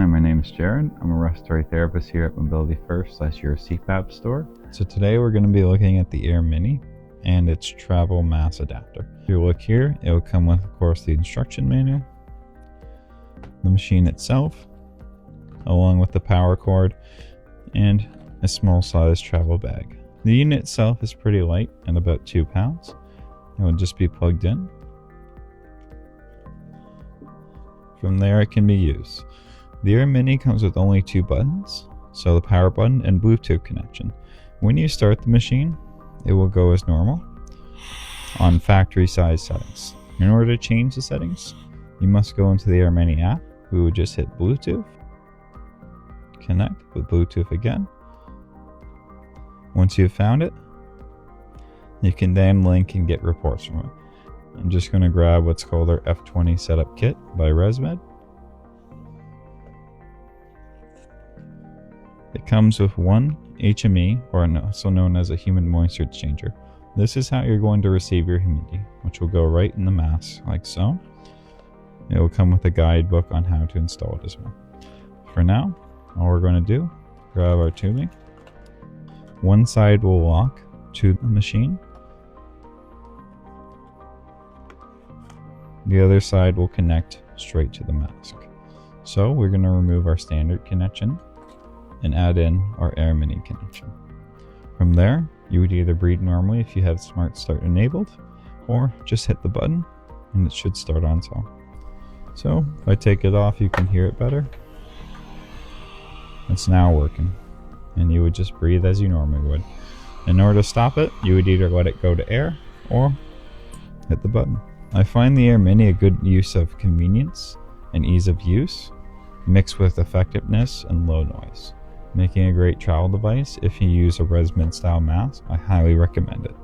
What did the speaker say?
my name is Jarod. I'm a respiratory therapist here at Mobility First / your CPAP Store. So today we're going to be looking at the AirMini and its travel mask adapter. If you look here, it will come with, of course, the instruction manual, the machine itself, along with the power cord, and a small size travel bag. The unit itself is pretty light at about 2 pounds. It will just be plugged in. From there it can be used. The AirMini comes with only 2 buttons, so the power button and Bluetooth connection. When you start the machine, it will go as normal on factory size settings. In order to change the settings, you must go into the AirMini app. We would just hit Bluetooth, connect with Bluetooth again. Once you've found it, you can then link and get reports from it. I'm just going to grab what's called our F20 setup kit by ResMed. It comes with one HME, or also known as a human moisture exchanger. This is how you're going to receive your humidity, which will go right in the mask, like so. It will come with a guidebook on how to install it as well. For now, all we're going to do, grab our tubing. One side will lock to the machine. The other side will connect straight to the mask. So we're going to remove our standard connection and add in our AirMini connection. From there, you would either breathe normally if you have SmartStart enabled, or just hit the button and it should start on its own. So if I take it off, you can hear it better. It's now working, and you would just breathe as you normally would. In order to stop it, you would either let it go to air or hit the button. I find the AirMini a good use of convenience and ease of use, mixed with effectiveness and low noise, making a great travel device. If you use a ResMed style mask, I highly recommend it.